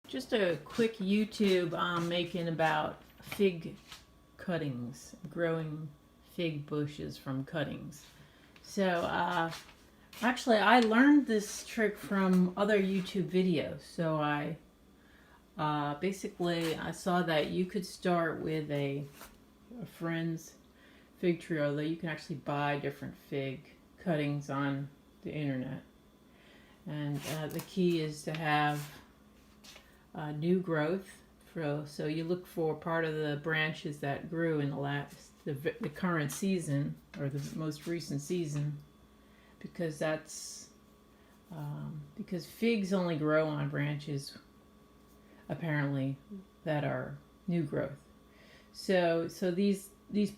Just a quick YouTube I'm making about fig cuttings, growing fig bushes from cuttings. So actually I learned this trick from other YouTube videos. So basically I saw that you could start with a friend's fig tree, although you can actually buy different fig cuttings on the internet. And the key is to have new growth. So you look for part of the branches that grew in the current season or the most recent season, because because figs only grow on branches apparently that are new growth. So these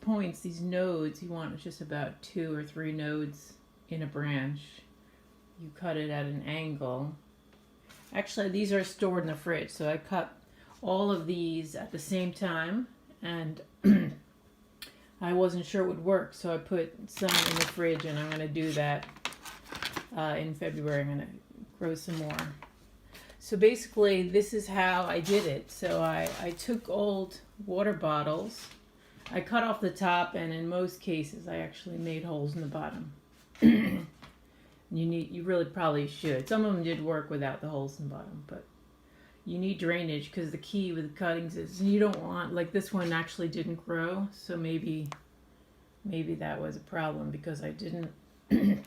points, these nodes, you want just about 2 or 3 nodes in a branch. You cut it at an angle. Actually, these are stored in the fridge, so I cut all of these at the same time, and I wasn't sure it would work, so I put some in the fridge, and I'm going to do that in February. I'm going to grow some more. So basically, this is how I did it. So I took old water bottles, I cut off the top, and in most cases, I actually made holes in the bottom. You really probably should. Some of them did work without the holes in the bottom, but you need drainage, because the key with the cuttings is you don't want, like this one actually didn't grow, so maybe that was a problem because I didn't. But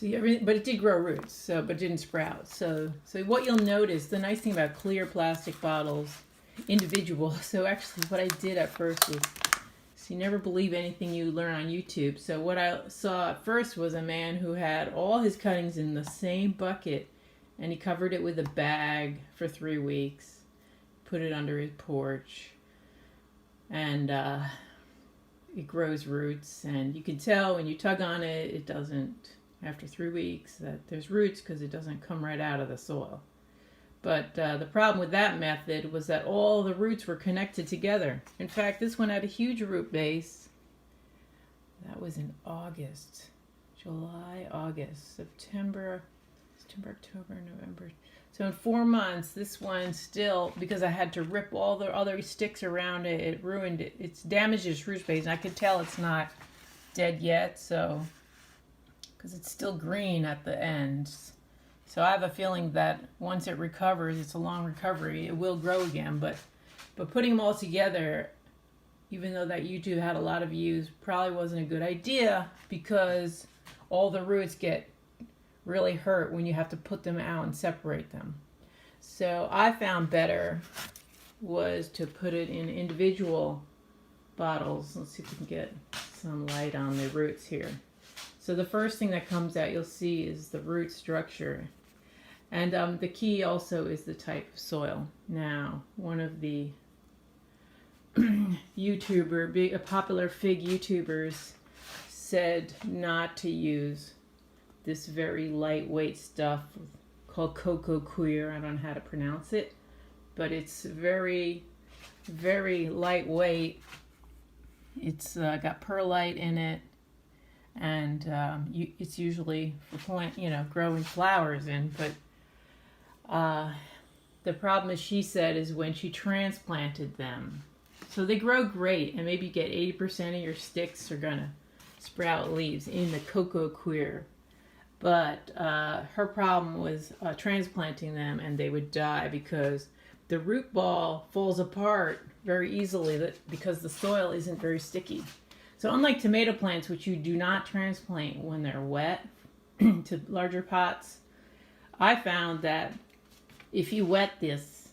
it did grow roots, but it didn't sprout. So what you'll notice, the nice thing about clear plastic bottles, individual. So actually, what I did at first was, so you never believe anything you learn on YouTube. So what I saw at first was a man who had all his cuttings in the same bucket, and he covered it with a bag for 3 weeks, put it under his porch, and it grows roots. And you can tell when you tug on it, it doesn't, after 3 weeks, that there's roots, because it doesn't come right out of the soil. But the problem with that method was that all the roots were connected together. In fact, this one had a huge root base. That was in August, July, August, September, October, November. So in 4 months, this one still, because I had to rip all the other sticks around it, it ruined it. It's damaged its root base, and I could tell it's not dead yet, so, because it's still green at the ends. So I have a feeling that once it recovers, it's a long recovery, it will grow again. But putting them all together, even though that YouTube had a lot of views, probably wasn't a good idea, because all the roots get really hurt when you have to put them out and separate them. So I found better was to put it in individual bottles. Let's see if we can get some light on the roots here. So the first thing that comes out, you'll see, is the root structure. And the key also is the type of soil. Now, one of the popular fig YouTubers said not to use this very lightweight stuff called cocoa coir. I don't know how to pronounce it, but it's very, very lightweight. It's got perlite in it. And it's usually for growing flowers in. But the problem, as she said, is when she transplanted them. So they grow great, and maybe you get 80% of your sticks are gonna sprout leaves in the cocoa coir. But her problem was transplanting them, and they would die because the root ball falls apart very easily because the soil isn't very sticky. So unlike tomato plants, which you do not transplant when they're wet to larger pots, I found that if you wet this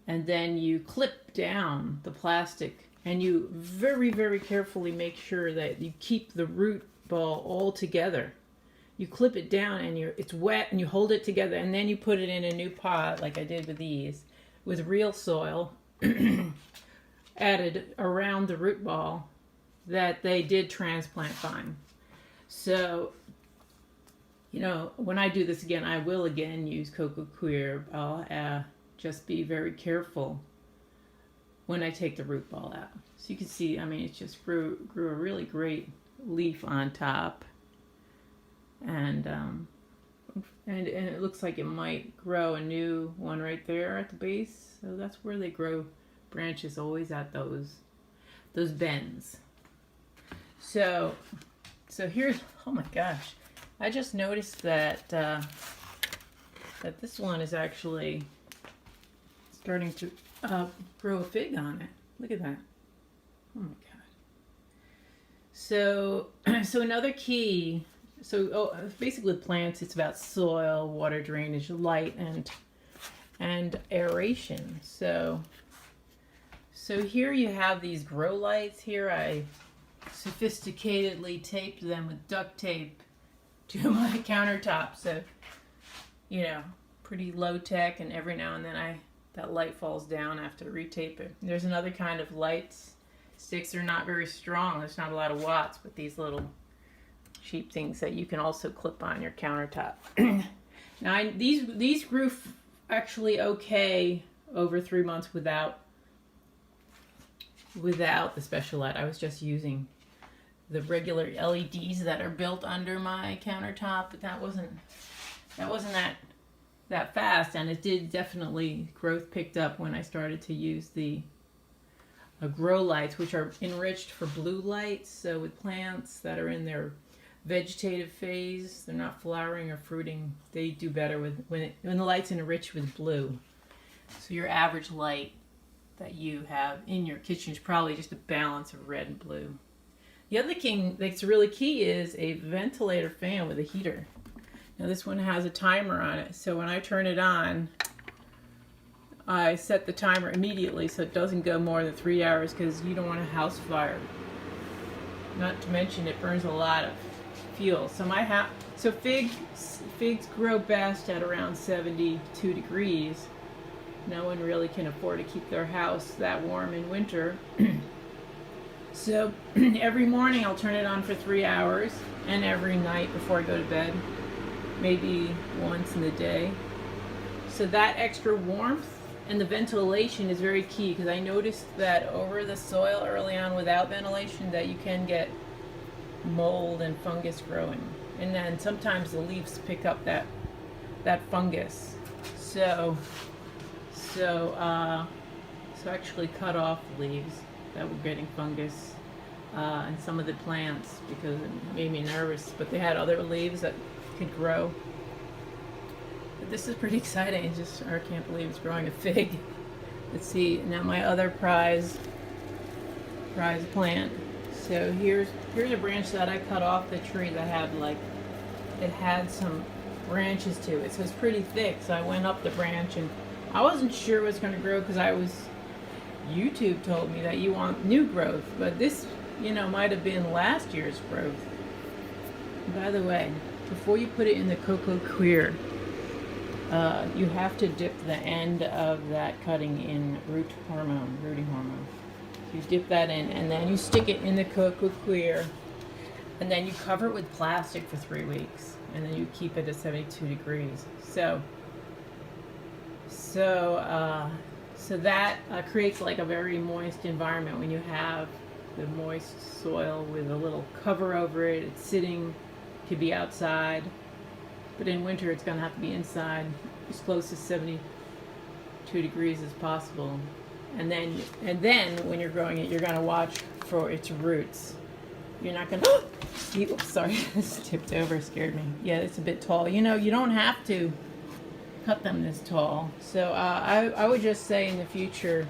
and then you clip down the plastic, and you very, very carefully make sure that you keep the root ball all together. You clip it down, and it's wet, and you hold it together, and then you put it in a new pot, like I did with these, with real soil added around the root ball, that they did transplant fine. So, when I do this again, I will again use cocoa coir. I'll just be very careful when I take the root ball out. So you can see, it just grew a really great leaf on top. And and it looks like it might grow a new one right there at the base. So that's where they grow branches, always at those bends. So here's, oh my gosh, I just noticed that that this one is actually starting to grow a fig on it. Look at that. Oh my god. So another key. So basically with plants, it's about soil, water drainage, light, and aeration. So here you have these grow lights. Here I sophisticatedly taped them with duct tape to my countertop. So, you know, pretty low tech, and every now and then that light falls down. I have to retape it. There's another kind of lights. Sticks are not very strong. There's not a lot of watts, but these little cheap things that you can also clip on your countertop. Now these grew actually okay over 3 months without the special light. I was just using the regular LEDs that are built under my countertop, but that wasn't that fast, and it did definitely, growth picked up when I started to use the grow lights, which are enriched for blue lights. So with plants that are in their vegetative phase, they're not flowering or fruiting, they do better when the light's enriched with blue. So your average light that you have in your kitchen is probably just a balance of red and blue. The other thing that's really key is a ventilator fan with a heater. Now this one has a timer on it, so when I turn it on, I set the timer immediately so it doesn't go more than 3 hours, because you don't want a house fire. Not to mention it burns a lot of fuel. So figs grow best at around 72 degrees. No one really can afford to keep their house that warm in winter. So every morning I'll turn it on for 3 hours, and every night before I go to bed, maybe once in the day. So that extra warmth and the ventilation is very key, because I noticed that over the soil early on without ventilation that you can get mold and fungus growing, and then sometimes the leaves pick up that fungus. So actually cut off the leaves that were getting fungus and some of the plants, because it made me nervous, but they had other leaves that could grow. But this is pretty exciting. I can't believe it's growing a fig. Let's see, now my other prize plant. So here's a branch that I cut off the tree that had some branches to it, so it's pretty thick. So I went up the branch, and I wasn't sure it was going to grow, because YouTube told me that you want new growth, but this, might have been last year's growth. By the way, before you put it in the cocoa coir, you have to dip the end of that cutting in rooting hormone. You dip that in, and then you stick it in the cocoa coir, and then you cover it with plastic for 3 weeks, and then you keep it at 72 degrees. So that creates like a very moist environment. When you have the moist soil with a little cover over it, it's sitting, could be outside, but in winter it's going to have to be inside as close to 72 degrees as possible. And then when you're growing it, you're going to watch for its roots. You're not going to oops, sorry, this tipped over, scared me. Yeah, it's a bit tall. You don't have to cut them this tall. So I would just say in the future,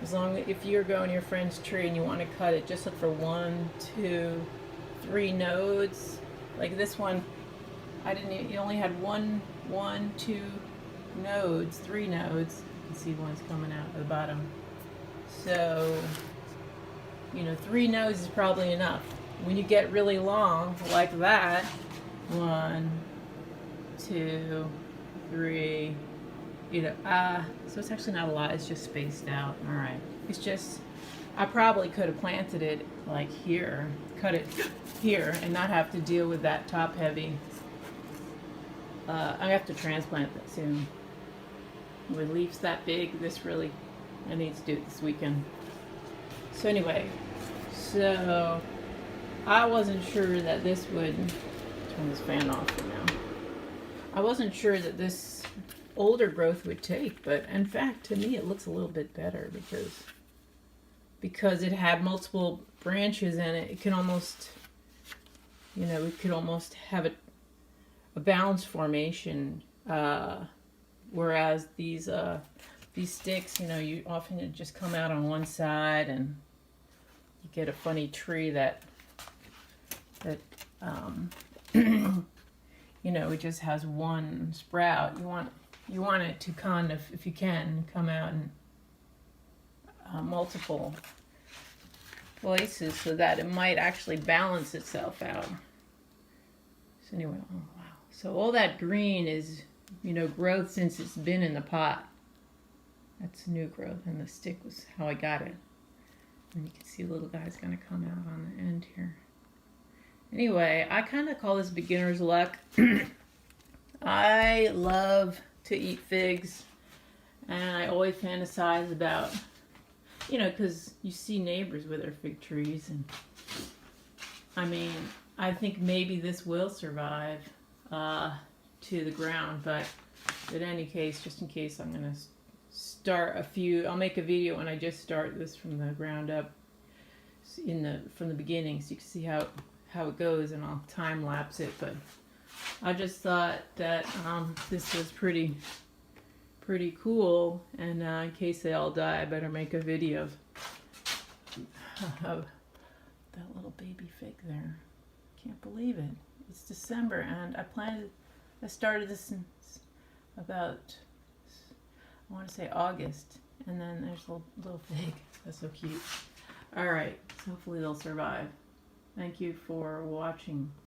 if you're going to your friend's tree and you want to cut it, just look for 1, 2, 3 nodes. Like this one, you only had 1, 2 nodes, 3 nodes. You can see one's coming out at the bottom. So, 3 nodes is probably enough. When you get really long, like that, 1, 2, 3, so it's actually not a lot, it's just spaced out. All right, it's just, I probably could have planted it like here, cut it here, and not have to deal with that top heavy. I have to transplant that soon. With leaves that big, I need to do it this weekend. So anyway, I wasn't sure that this would, turn this fan off for now. I wasn't sure that this older growth would take, but in fact, to me, it looks a little bit better because it had multiple branches in it. It can almost, you know, we could almost have a balanced formation, whereas these sticks, you know, you often just come out on one side and you get a funny tree that you know, it just has one sprout. You want it to kind of, if you can, come out in multiple places so that it might actually balance itself out. So anyway, oh wow. So all that green is, you know, growth since it's been in the pot. That's new growth, and the stick was how I got it. And you can see the little guy's gonna come out on the end here. Anyway, I kind of call this beginner's luck. I love to eat figs, and I always fantasize about, you know, because you see neighbors with their fig trees, and I mean, I think maybe this will survive to the ground, but in any case, just in case, I'm going to start a few. I'll make a video when I just start this from the ground up, from the beginning, so you can see how it goes, and I'll time lapse it. But I just thought that this was pretty cool, and in case they all die, I better make a video of that little baby fig there. Can't believe it. It's December, and I started this in about, I want to say August, and then there's a little fig. That's so cute. All right, so hopefully they'll survive. Thank you for watching.